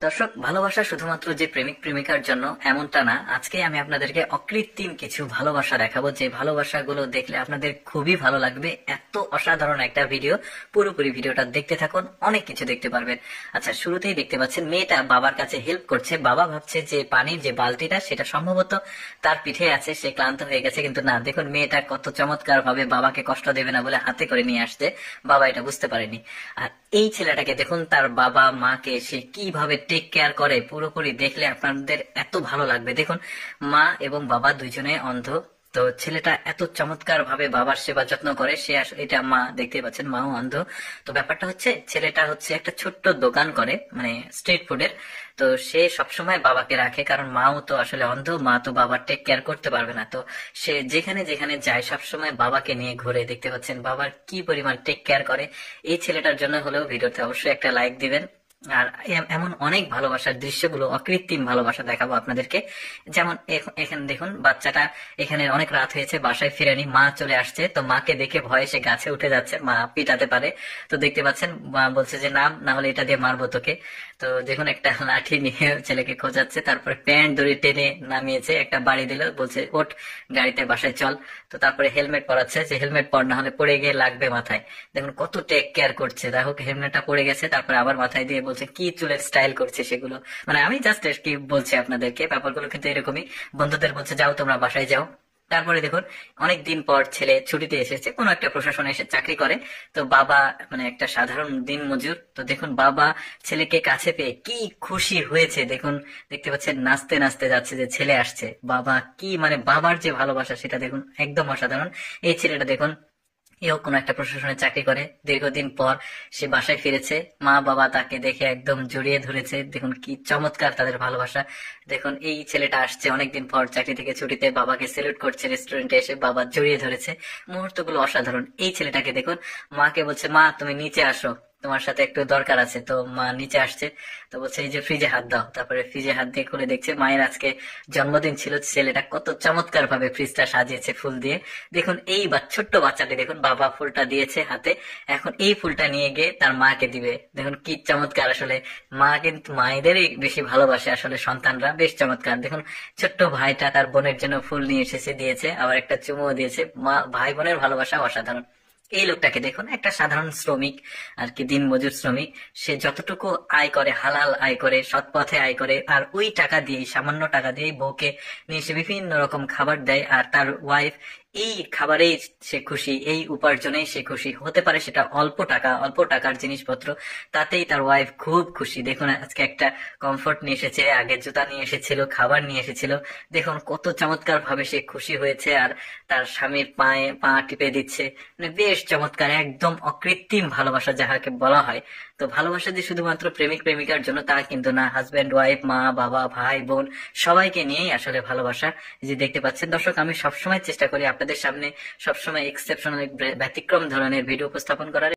দর্শক, ভালোবাসা শুধুমাত্র যে প্রেমিক প্রেমিকার জন্য এমনটা না। আজকে আমি আপনাদেরকে অকৃত্রিম কিছু ভালোবাসা দেখাবো, যে ভালোবাসাগুলো দেখলে আপনাদের খুবই ভালো লাগবে। এত অসাধারণ একটা ভিডিও, পুরোপুরি ভিডিওটা দেখতে থাকুন, অনেক কিছু দেখতে পারবেন। আচ্ছা, শুরুতেই দেখতে পাচ্ছেন মেয়েটা বাবার কাছে হেল্প করছে। বাবা ভাবছে যে পানির যে বালতিটা সেটা সম্ভবত তার পিঠে আছে, সে ক্লান্ত হয়ে গেছে, কিন্তু না, দেখুন মেয়েটা কত চমৎকার ভাবে বাবাকে কষ্ট দেবে না বলে হাতে করে নিয়ে আসছে। বাবা এটা বুঝতে পারেনি। আর এই ছেলেটাকে দেখুন, তার বাবা মাকে সে কিভাবে টেক কেয়ার করে, পুরোপুরি দেখলে আপনাদের এত ভালো লাগবে। দেখুন, মা এবং বাবা দুইজনে অন্ধ, তো ছেলেটা এত চমৎকার ভাবে বাবার সেবা যত্ন করে। সে এটা মা দেখতে পাচ্ছেন, মাও অন্ধ। তো ব্যাপারটা হচ্ছে, ছেলেটা হচ্ছে একটা ছোট্ট দোকান করে, মানে স্ট্রিট ফুডের। তো সে সবসময় বাবাকে রাখে, কারণ মাও তো আসলে অন্ধ, মা তো বাবার টেক কেয়ার করতে পারবে না। তো সে যেখানে যেখানে যায় সবসময় বাবাকে নিয়ে ঘুরে। দেখতে পাচ্ছেন বাবার কি পরিমাণ টেক কেয়ার করে। এই ছেলেটার জন্য হলেও ভিডিওতে অবশ্যই একটা লাইক দিবেন। আর এমন অনেক ভালোবাসার দৃশ্যগুলো, অকৃত্রিম ভালোবাসা দেখাবো আপনাদেরকে। যেমন এখানে দেখুন, বাচ্চাটা এখানে অনেক রাত হয়েছে, বাসায় ফিরেনি, মা চলে আসছে, তো মাকে দেখে ভয়ে সে গাছে উঠে যাচ্ছে, মা পিটাতে পারে। তো দেখতে পাচ্ছেন মা বলছে যে নাম, না হলে এটা দিয়ে মারবো তোকে। তো দেখুন একটা লাঠি নিয়ে ছেলেকে খোঁজাচ্ছে, তারপরে প্যান্ট ধরে টেনে নামিয়েছে, একটা বাড়ি দিল, বলছে ওঠ গাড়িতে, বাসায় চল। তো তারপরে হেলমেট পরাচ্ছে, যে হেলমেট পর, না হলে পড়ে গিয়ে লাগবে মাথায়। দেখুন কত টেক কেয়ার করছে। দেখো হেলমেটটা পড়ে গেছে, তারপরে আবার মাথায় দিয়ে বলছে কি চুলের স্টাইল করছে সেগুলো। মানে আমি জাস্ট কি বলছি আপনাদেরকে, ব্যাপারগুলো কিন্তু এরকমই। বন্ধুদের বলছে যাও তোমরা বাসায় যাও। তারপরে দেখুন, অনেক দিন পর ছেলে ছুটিতে এসেছে, কোনো একটা প্রশাসনে এসে চাকরি করে। তো বাবা মানে একটা সাধারণ দিন মজুর। তো দেখুন বাবা ছেলেকে কাছে পেয়ে কি খুশি হয়েছে। দেখুন, দেখতে পাচ্ছেন নাচতে নাচতে যাচ্ছে, যে ছেলে আসছে। বাবা কি মানে বাবার যে ভালোবাসা সেটা দেখুন, একদম অসাধারণ। এই ছেলেটা দেখুন, এও কোনো একটা প্রশাসনে চাকরি করে, দীর্ঘদিন পর সে বাসায় ফিরেছে। মা বাবা তাকে দেখে একদম জড়িয়ে ধরেছে। দেখুন কি চমৎকার তাদের ভালোবাসা। দেখুন এই ছেলেটা আসছে অনেকদিন পর চাকরি থেকে ছুটিতে, বাবাকে সেলুট করছে, রেস্টুরেন্টে এসে বাবা জড়িয়ে ধরেছে। মুহূর্তগুলো অসাধারণ। এই ছেলেটাকে দেখুন, মাকে বলছে মা তুমি নিচে আসো, তোমার সাথে একটু দরকার আছে। তো মা নিচে আসছে, তো বলছে এই যে ফ্রিজে হাত দাও। তারপরে ফ্রিজে হাত দিয়ে খুলে দেখছে মায়ের আজকে জন্মদিন ছিল। ছেলেটা কত চমৎকার ভাবে ফ্রিজটা সাজিয়েছে ফুল দিয়ে। দেখুন এই ছোট্ট বাচ্চাটি, দেখুন বাবা ফুলটা দিয়েছে হাতে, এখন এই ফুলটা নিয়ে গিয়ে তার মাকে দিবে। দেখুন কি চমৎকার। আসলে মা কিন্তু মায়েদেরই বেশি ভালোবাসে আসলে সন্তানরা, বেশ চমৎকার। দেখুন ছোট্ট ভাইটা তার বোনের জন্য ফুল নিয়ে এসেছে, দিয়েছে, আবার একটা চুমুও দিয়েছে। মা ভাই বোনের ভালোবাসা অসাধারণ। এই লোকটাকে দেখুন, একটা সাধারণ শ্রমিক আর কি, দিন মজুর শ্রমিক। সে যতটুকু আয় করে, হালাল আয় করে, সৎ পথে আয় করে, আর ওই টাকা দিয়েই, সামান্য টাকা দিয়েই বউকে নিয়ে সে বিভিন্ন রকম খাবার দেয়। আর তার ওয়াইফ এই খাবারেই সে খুশি, এই উপার্জনেই সে খুশি। হতে পারে সেটা অল্প টাকা, অল্প টাকার জিনিসপত্র, তাতেই তার ওয়াইফ খুব খুশি। দেখুন আজকে একটা কমফোর্ট নিয়ে এসেছে, আগে জুতা নিয়ে এসেছিল, খাবার নিয়ে এসেছিল। দেখুন কত চমৎকার ভাবে সে খুশি হয়েছে, আর তার স্বামীর পায়ে পা টিপে দিচ্ছে। মানে বেশ চমৎকার, একদম অকৃত্রিম ভালোবাসা যাহাকে বলা হয়। তো ভালোবাসা যে শুধুমাত্র প্রেমিক প্রেমিকার জন্য তা কিন্তু না, হাজবেন্ড ওয়াইফ, মা বাবা, ভাই বোন, সবাইকে নিয়েই আসলে ভালোবাসা। এই যে দেখতে পাচ্ছেন দর্শক, আমি সবসময় চেষ্টা করি আপনাদের সামনে সবসময় এক্সেপশনাল, ব্যতিক্রম ধরনের ভিডিও উপস্থাপন করার।